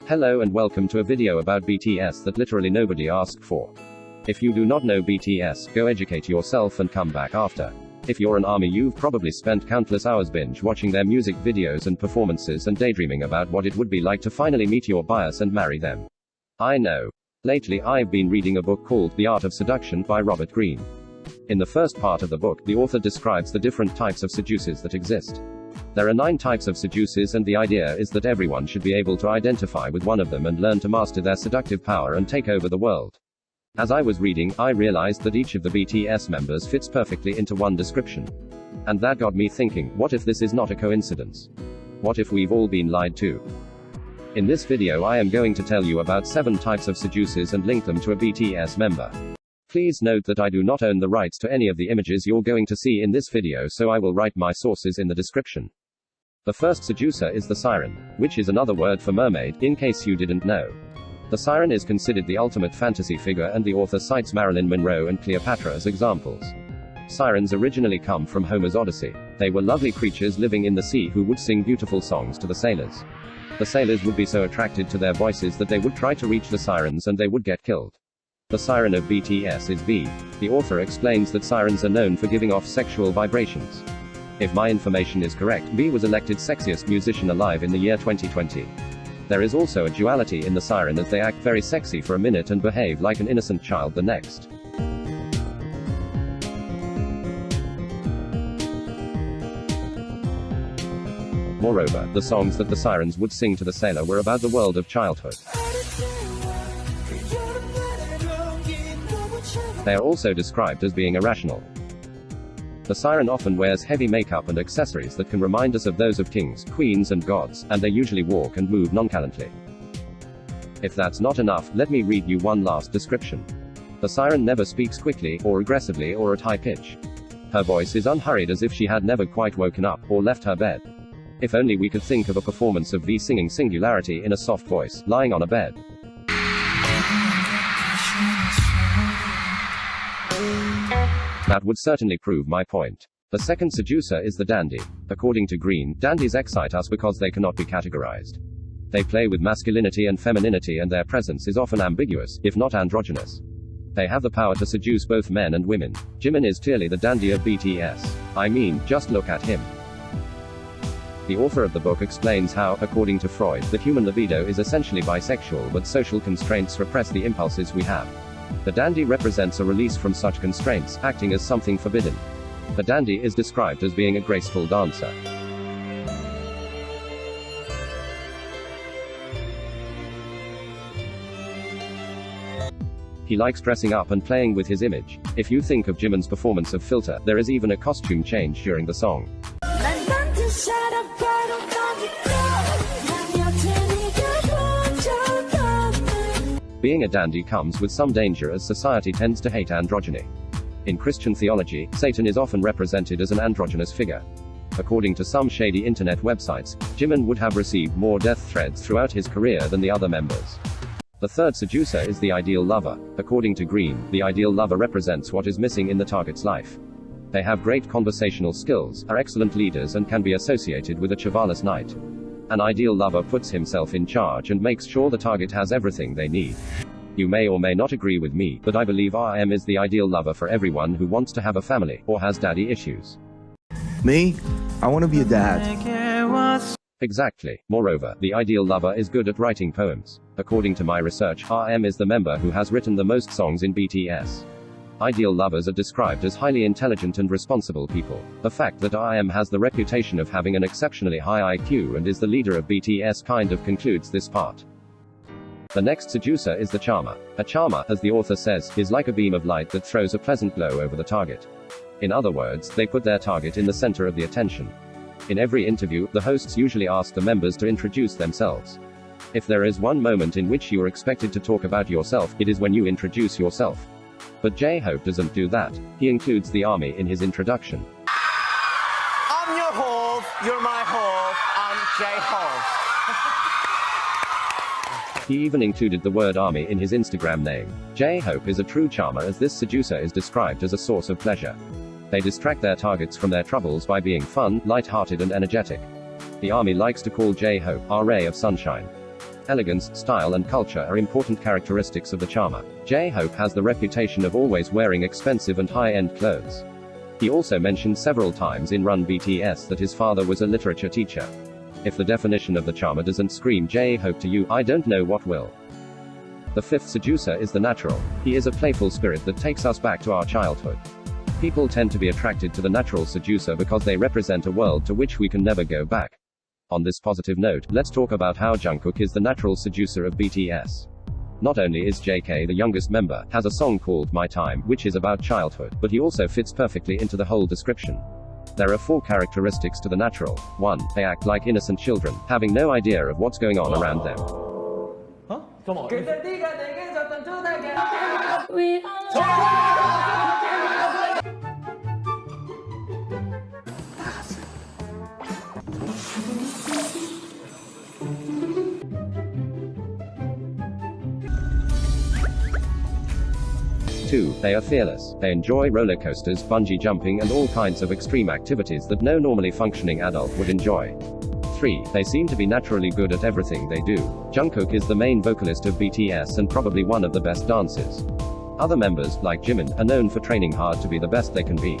Hello and welcome to a video about BTS that literally nobody asked for. If you do not know BTS, go educate yourself and come back after. If you're an ARMY, you've probably spent countless hours binge watching their music videos and performances and daydreaming about what it would be like to finally meet your bias and marry them. I know. Lately I've been reading a book called The Art of Seduction by Robert Greene. In the first part of the book, the author describes the different types of seducers that exist. There are 9 types of seducers, and the idea is that everyone should be able to identify with one of them and learn to master their seductive power and take over the world. As I was reading, I realized that each of the BTS members fits perfectly into one description. And that got me thinking, what if this is not a coincidence? What if we've all been lied to? In this video I am going to tell you about 7 types of seducers and link them to a BTS member. Please note that I do not own the rights to any of the images you're going to see in this video, so I will write my sources in the description. The first seducer is the siren, which is another word for mermaid, in case you didn't know. The siren is considered the ultimate fantasy figure, and the author cites Marilyn Monroe and Cleopatra as examples. Sirens originally come from Homer's Odyssey. They were lovely creatures living in the sea who would sing beautiful songs to the sailors. The sailors would be so attracted to their voices that they would try to reach the sirens and they would get killed. The siren of BTS is V. The author explains that sirens are known for giving off sexual vibrations. If my information is correct, V was elected sexiest musician alive in the year 2020. There is also a duality in the siren, as they act very sexy for a minute and behave like an innocent child the next. Moreover, the songs that the sirens would sing to the sailor were about the world of childhood. They are also described as being irrational. The siren often wears heavy makeup and accessories that can remind us of those of kings, queens, and gods, and they usually walk and move nonchalantly. If that's not enough, let me read you one last description. The siren never speaks quickly, or aggressively, or at high pitch. Her voice is unhurried, as if she had never quite woken up, or left her bed. If only we could think of a performance of V singing Singularity in a soft voice, lying on a bed. That would certainly prove my point. The second seducer is the dandy. According to Greene, dandies excite us because they cannot be categorized. They play with masculinity and femininity, and their presence is often ambiguous, if not androgynous. They have the power to seduce both men and women. Jimin is clearly the dandy of BTS. I mean, just look at him. The author of the book explains how, according to Freud, the human libido is essentially bisexual, but social constraints repress the impulses we have. The dandy represents a release from such constraints, acting as something forbidden. The dandy is described as being a graceful dancer. He likes dressing up and playing with his image. If you think of Jimin's performance of Filter, there is even a costume change during the song. Being a dandy comes with some danger, as society tends to hate androgyny. In Christian theology, Satan is often represented as an androgynous figure. According to some shady internet websites, Jimin would have received more death threats throughout his career than the other members. The third seducer is the ideal lover. According to Greene, the ideal lover represents what is missing in the target's life. They have great conversational skills, are excellent leaders, and can be associated with a chivalrous knight. An ideal lover puts himself in charge and makes sure the target has everything they need. You may or may not agree with me, but I believe RM is the ideal lover for everyone who wants to have a family, or has daddy issues. Me? I want to be a dad. Exactly. Moreover, the ideal lover is good at writing poems. According to my research, RM is the member who has written the most songs in BTS. Ideal lovers are described as highly intelligent and responsible people. The fact that RM has the reputation of having an exceptionally high IQ and is the leader of BTS kind of concludes this part. The next seducer is the charmer. A charmer, as the author says, is like a beam of light that throws a pleasant glow over the target. In other words, they put their target in the center of the attention. In every interview, the hosts usually ask the members to introduce themselves. If there is one moment in which you are expected to talk about yourself, it is when you introduce yourself. But J-Hope doesn't do that. He includes the ARMY in his introduction. I'm your Hove, you're my Hove, I'm J-Hope. He even included the word ARMY in his Instagram name. J-Hope is a true charmer, as this seducer is described as a source of pleasure. They distract their targets from their troubles by being fun, light-hearted, and energetic. The ARMY likes to call J-Hope our ray of sunshine. Elegance, style and culture are important characteristics of the charmer. J-Hope has the reputation of always wearing expensive and high-end clothes. He also mentioned several times in Run BTS that his father was a literature teacher. If the definition of the charmer doesn't scream J-Hope to you, I don't know what will. The fifth seducer is the natural. He is a playful spirit that takes us back to our childhood. People tend to be attracted to the natural seducer because they represent a world to which we can never go back. On this positive note, let's talk about how Jungkook is the natural seducer of BTS. Not only is JK the youngest member, has a song called My Time, which is about childhood, but he also fits perfectly into the whole description. There are 4 characteristics to the natural. 1. They act like innocent children, having no idea of what's going on around them. Huh? Come on. 2. They are fearless. They enjoy roller coasters, bungee jumping and all kinds of extreme activities that no normally functioning adult would enjoy. 3. They seem to be naturally good at everything they do. Jungkook is the main vocalist of BTS and probably one of the best dancers. Other members, like Jimin, are known for training hard to be the best they can be.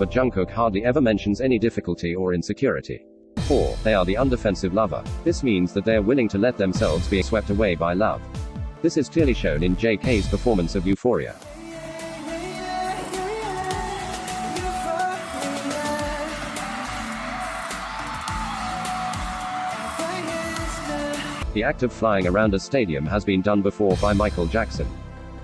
But Jungkook hardly ever mentions any difficulty or insecurity. 4. They are the undefensive lover. This means that they are willing to let themselves be swept away by love. This is clearly shown in JK's performance of Euphoria. The act of flying around a stadium has been done before by Michael Jackson.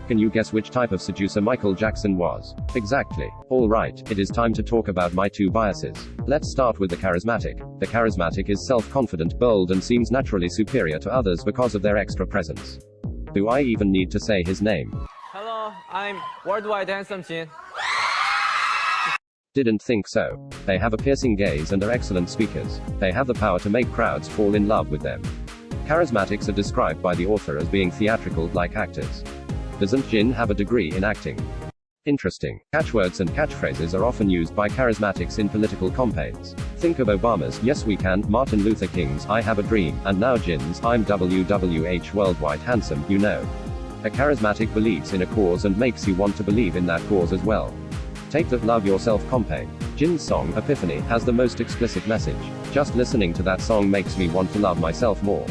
Can you guess which type of seducer Michael Jackson was? Exactly. Alright, it is time to talk about my 2 biases. Let's start with the charismatic. The charismatic is self-confident, bold and seems naturally superior to others because of their extra presence. Do I even need to say his name? Hello, I'm Worldwide Handsome Jin. Didn't think so. They have a piercing gaze and are excellent speakers. They have the power to make crowds fall in love with them. Charismatics are described by the author as being theatrical, like actors. Doesn't Jin have a degree in acting? Interesting. Catchwords and catchphrases are often used by charismatics in political campaigns. Think of Obama's "Yes We Can," Martin Luther King's "I Have a Dream," and now Jin's "I'm WWH Worldwide Handsome, you know." A charismatic believes in a cause and makes you want to believe in that cause as well. Take that Love Yourself campaign. Jin's song, Epiphany, has the most explicit message. Just listening to that song makes me want to love myself more.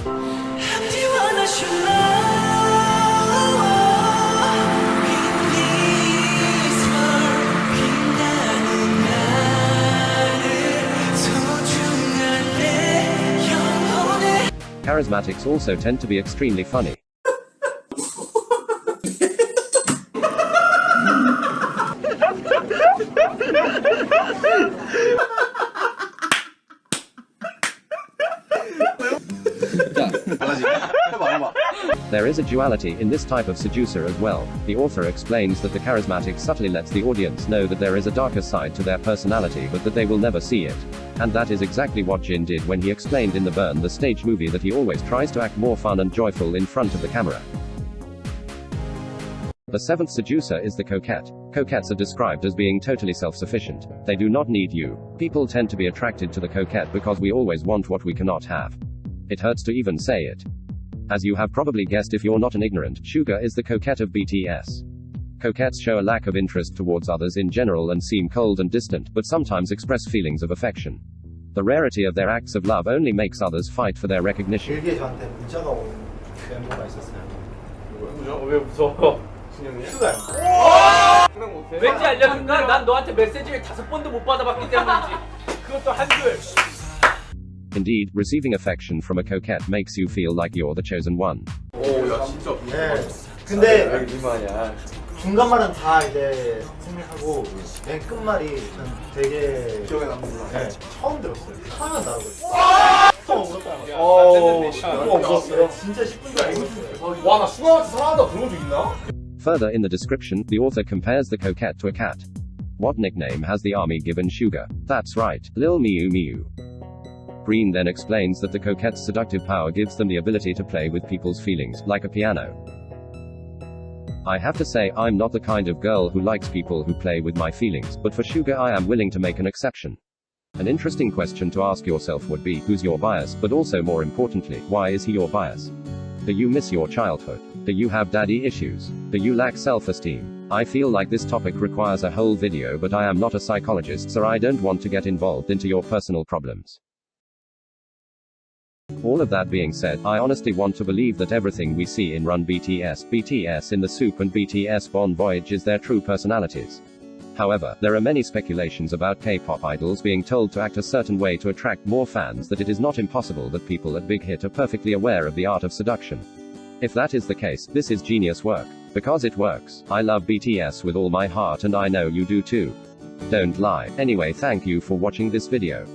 Charismatics also tend to be extremely funny. There is a duality in this type of seducer as well. The author explains that the charismatic subtly lets the audience know that there is a darker side to their personality but that they will never see it. And that is exactly what Jin did when he explained in the Burn the Stage movie that he always tries to act more fun and joyful in front of the camera. The 7th seducer is the coquette. Coquettes are described as being totally self-sufficient. They do not need you. People tend to be attracted to the coquette because we always want what we cannot have. It hurts to even say it. As you have probably guessed if you're not an ignorant, Suga is the coquette of BTS. Coquettes show a lack of interest towards others in general and seem cold and distant, but sometimes express feelings of affection. The rarity of their acts of love only makes others fight for their recognition. 길게 저한테 문자가 온 멤버가 있었어요. 왜 무서워? 진영이? 수가 왠지 알려줄까? 난 너한테 메시지를 5번도 못 받아봤기 때문이지. 그것도 한 줄. Indeed, receiving affection from a coquette makes you feel like you're the chosen one. 오, 야 진짜. 네. 근데 중간 말은 다 이제 생략하고 맨 끝말이 전 되게 기억에 남는구나. 네. 처음 들었어요. 하나 나오고. 처음 울었다. 너무 없었어요. 진짜 10분 전에 울었어요. 와, 나 수강한테 사랑한다고 들은 적 있나? Further in the description, the author compares the coquette to a cat. What nickname has the army given Suga? That's right, Lil Miu Miu. Greene then explains that the coquette's seductive power gives them the ability to play with people's feelings, like a piano. I have to say, I'm not the kind of girl who likes people who play with my feelings, but for Suga I am willing to make an exception. An interesting question to ask yourself would be, who's your bias, but also more importantly, why is he your bias? Do you miss your childhood? Do you have daddy issues? Do you lack self-esteem? I feel like this topic requires a whole video, but I am not a psychologist, so I don't want to get involved into your personal problems. All of that being said, I honestly want to believe that everything we see in Run BTS, BTS in the Soup and BTS Bon Voyage is their true personalities. However, there are many speculations about K-pop idols being told to act a certain way to attract more fans that it is not impossible that people at Big Hit are perfectly aware of the art of seduction. If that is the case, this is genius work. Because it works. I love BTS with all my heart and I know you do too. Don't lie. Anyway, thank you for watching this video.